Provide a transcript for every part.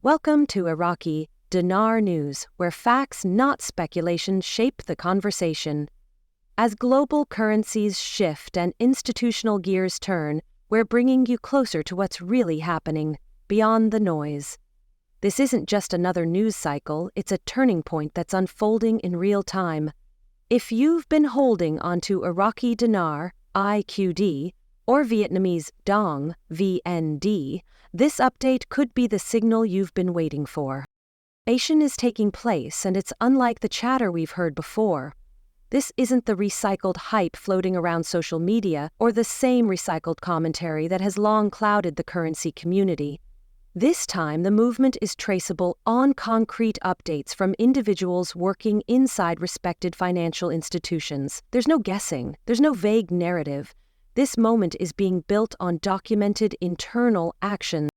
Welcome to Iraqi Dinar News, where facts, not speculation, shape the conversation. As global currencies shift and institutional gears turn, we're bringing you closer to what's really happening, beyond the noise. This isn't just another news cycle, it's a turning point that's unfolding in real time. If you've been holding onto Iraqi Dinar, IQD, or Vietnamese Dong, VND, this update could be the signal you've been waiting for. Revaluation is taking place, and it's unlike the chatter we've heard before. This isn't the recycled hype floating around social media or the same recycled commentary that has long clouded the currency community. This time, the movement is traceable on concrete updates from individuals working inside respected financial institutions. There's no guessing, there's no vague narrative. This moment is being built on documented internal action.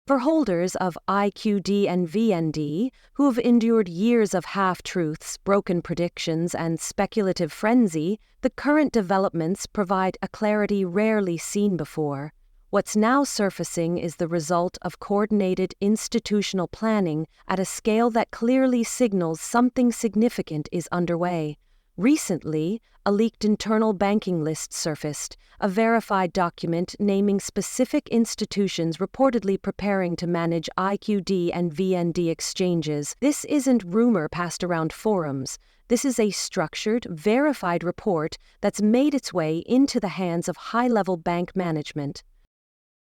For holders of IQD and VND, who have endured years of half-truths, broken predictions, and speculative frenzy, the current developments provide a clarity rarely seen before. What's now surfacing is the result of coordinated institutional planning at a scale that clearly signals something significant is underway. Recently, a leaked internal banking list surfaced, a verified document naming specific institutions reportedly preparing to manage IQD and VND exchanges. This isn't rumor passed around forums. This is a structured, verified report that's made its way into the hands of high-level bank management.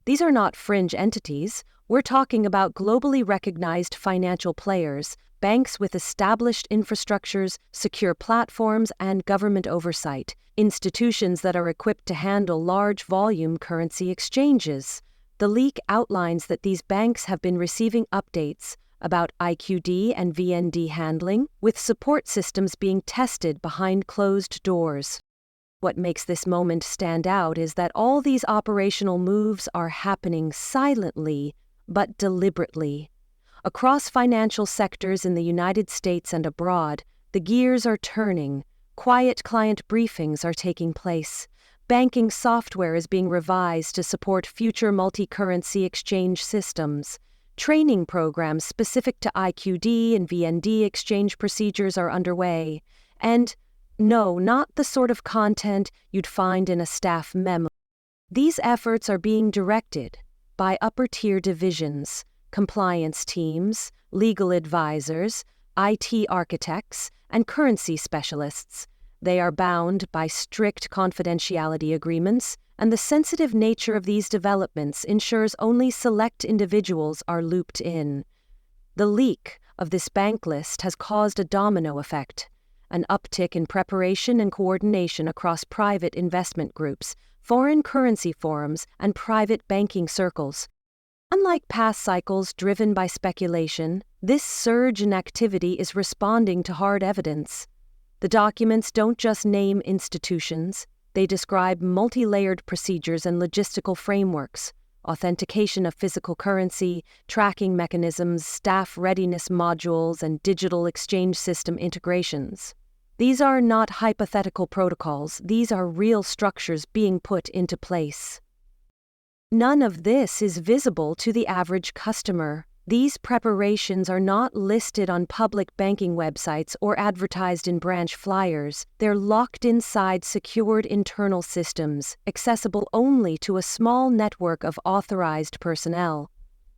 These are not fringe entities. We're talking about globally recognized financial players, banks with established infrastructures, secure platforms, and government oversight, institutions that are equipped to handle large-volume currency exchanges. The leak outlines that these banks have been receiving updates about IQD and VND handling, with support systems being tested behind closed doors. What makes this moment stand out is that all these operational moves are happening silently but deliberately. Across financial sectors in the United States and abroad, the gears are turning. Quiet client briefings are taking place. Banking software is being revised to support future multi-currency exchange systems. Training programs specific to IQD and VND exchange procedures are underway. And no, not the sort of content you'd find in a staff memo. These efforts are being directed by upper-tier divisions, compliance teams, legal advisors, IT architects, and currency specialists. They are bound by strict confidentiality agreements, and the sensitive nature of these developments ensures only select individuals are looped in. The leak of this bank list has caused a domino effect, an uptick in preparation and coordination across private investment groups, foreign currency forums, and private banking circles. Unlike past cycles driven by speculation, this surge in activity is responding to hard evidence. The documents don't just name institutions, they describe multi-layered procedures and logistical frameworks, authentication of physical currency, tracking mechanisms, staff readiness modules, and digital exchange system integrations. These are not hypothetical protocols, these are real structures being put into place. None of this is visible to the average customer. These preparations are not listed on public banking websites or advertised in branch flyers. They're locked inside secured internal systems, accessible only to a small network of authorized personnel.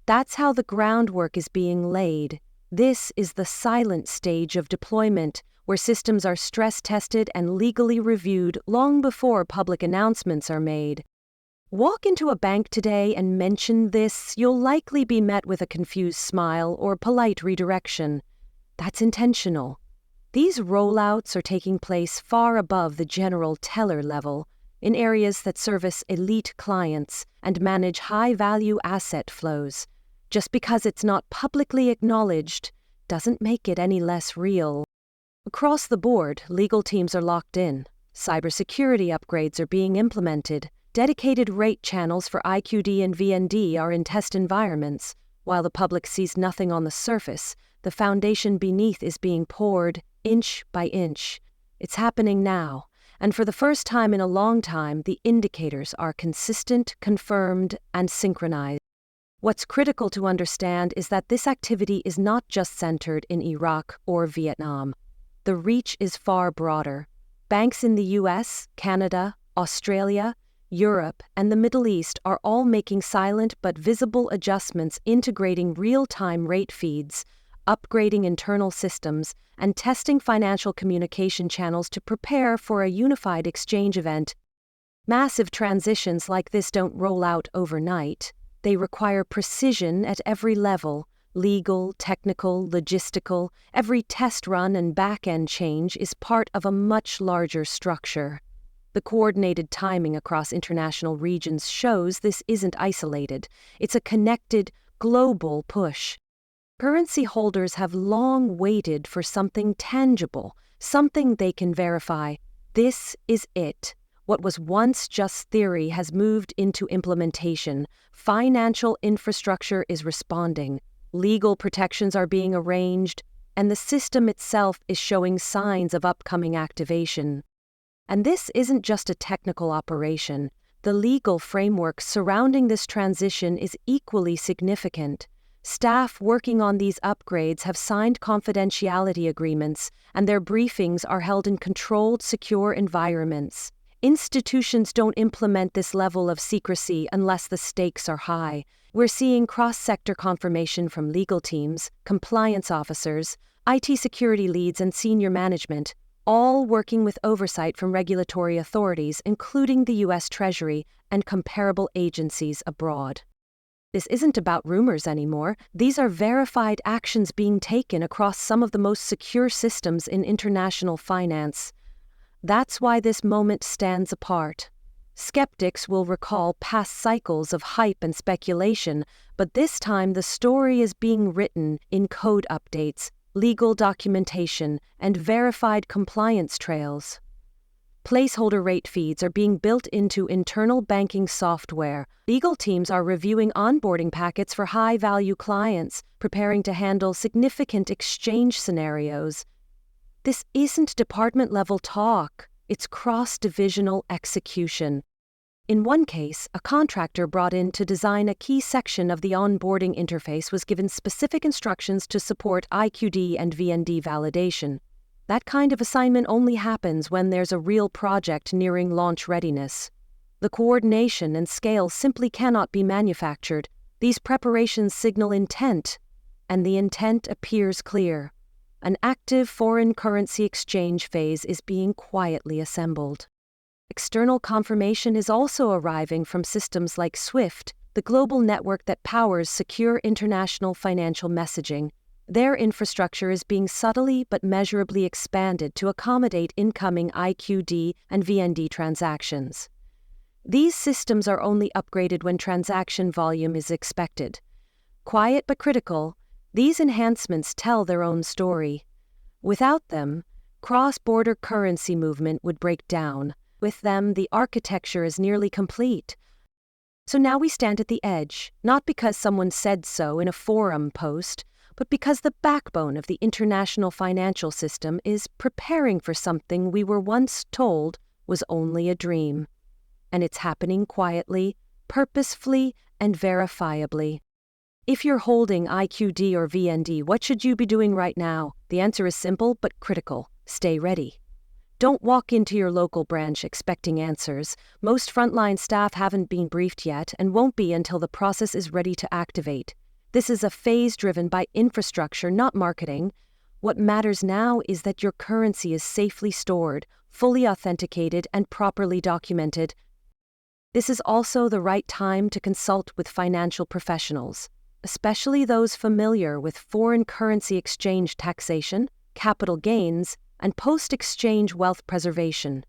That's how the groundwork is being laid. This is the silent stage of deployment, where systems are stress-tested and legally reviewed long before public announcements are made. Walk into a bank today and mention this, you'll likely be met with a confused smile or polite redirection. That's intentional. These rollouts are taking place far above the general teller level, in areas that service elite clients and manage high-value asset flows. Just because it's not publicly acknowledged doesn't make it any less real. Across the board, legal teams are locked in. Cybersecurity upgrades are being implemented. Dedicated rate channels for IQD and VND are in test environments. While the public sees nothing on the surface, the foundation beneath is being poured, inch by inch. It's happening now, and for the first time in a long time, the indicators are consistent, confirmed, and synchronized. What's critical to understand is that this activity is not just centered in Iraq or Vietnam. The reach is far broader. Banks in the US, Canada, Australia, Europe, and the Middle East are all making silent but visible adjustments, integrating real-time rate feeds, upgrading internal systems, and testing financial communication channels to prepare for a unified exchange event. Massive transitions like this don't roll out overnight. They require precision at every level: legal, technical, logistical. Every test run and back-end change is part of a much larger structure. The coordinated timing across international regions shows this isn't isolated. It's a connected, global push. Currency holders have long waited for something tangible, something they can verify. This is it. What was once just theory has moved into implementation. Financial infrastructure is responding. Legal protections are being arranged, and the system itself is showing signs of upcoming activation. And this isn't just a technical operation. The legal framework surrounding this transition is equally significant. Staff working on these upgrades have signed confidentiality agreements, and their briefings are held in controlled, secure environments. Institutions don't implement this level of secrecy unless the stakes are high. We're seeing cross-sector confirmation from legal teams, compliance officers, IT security leads, and senior management, all working with oversight from regulatory authorities, including the U.S. Treasury and comparable agencies abroad. This isn't about rumors anymore. These are verified actions being taken across some of the most secure systems in international finance. That's why this moment stands apart. Skeptics will recall past cycles of hype and speculation, but this time the story is being written in code updates, legal documentation, and verified compliance trails. Placeholder rate feeds are being built into internal banking software. Legal teams are reviewing onboarding packets for high-value clients, preparing to handle significant exchange scenarios. This isn't department-level talk, it's cross-divisional execution. In one case, a contractor brought in to design a key section of the onboarding interface was given specific instructions to support IQD and VND validation. That kind of assignment only happens when there's a real project nearing launch readiness. The coordination and scale simply cannot be manufactured. These preparations signal intent, and the intent appears clear. An active foreign currency exchange phase is being quietly assembled. External confirmation is also arriving from systems like SWIFT, the global network that powers secure international financial messaging. Their infrastructure is being subtly but measurably expanded to accommodate incoming IQD and VND transactions. These systems are only upgraded when transaction volume is expected. Quiet but critical, these enhancements tell their own story. Without them, cross-border currency movement would break down. With them, the architecture is nearly complete. So now we stand at the edge, not because someone said so in a forum post, but because the backbone of the international financial system is preparing for something we were once told was only a dream. And it's happening quietly, purposefully, and verifiably. If you're holding IQD or VND, what should you be doing right now? The answer is simple but critical. Stay ready. Don't walk into your local branch expecting answers. Most frontline staff haven't been briefed yet and won't be until the process is ready to activate. This is a phase driven by infrastructure, not marketing. What matters now is that your currency is safely stored, fully authenticated, and properly documented. This is also the right time to consult with financial professionals, especially those familiar with foreign currency exchange taxation, capital gains, and post-exchange wealth preservation.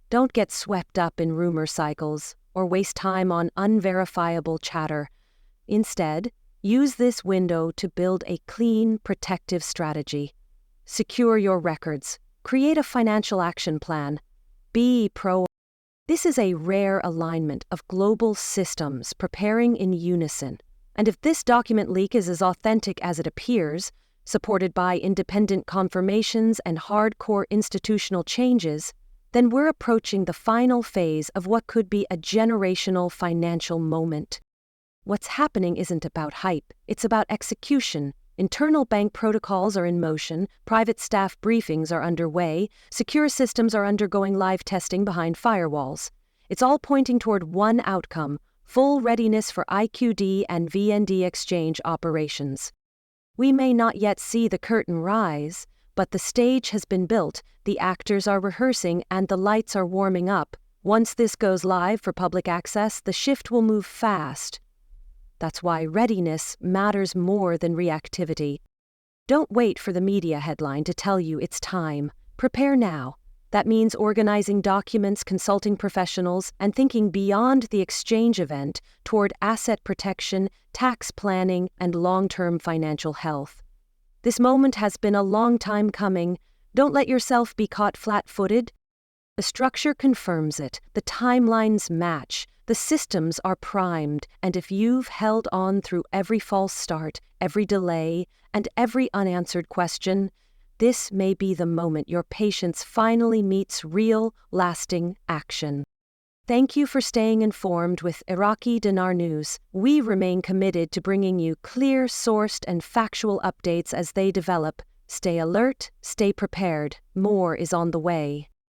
Don't get swept up in rumor cycles or waste time on unverifiable chatter. Instead, use this window to build a clean, protective strategy. Secure your records. Create a financial action plan. Be pro. This is a rare alignment of global systems preparing in unison. And if this document leak is as authentic as it appears, supported by independent confirmations and hardcore institutional changes, then we're approaching the final phase of what could be a generational financial moment. What's happening isn't about hype, it's about execution. Internal bank protocols are in motion, private staff briefings are underway, secure systems are undergoing live testing behind firewalls. It's all pointing toward one outcome: full readiness for IQD and VND exchange operations. We may not yet see the curtain rise, but the stage has been built, the actors are rehearsing, and the lights are warming up. Once this goes live for public access, the shift will move fast. That's why readiness matters more than reactivity. Don't wait for the media headline to tell you it's time. Prepare now. That means organizing documents, consulting professionals, and thinking beyond the exchange event toward asset protection, tax planning, and long-term financial health. This moment has been a long time coming. Don't let yourself be caught flat-footed. The structure confirms it, the timelines match, the systems are primed, and if you've held on through every false start, every delay, and every unanswered question, this may be the moment your patience finally meets real, lasting action. Thank you for staying informed with Iraqi Dinar News. We remain committed to bringing you clear, sourced, and factual updates as they develop. Stay alert, stay prepared. More is on the way.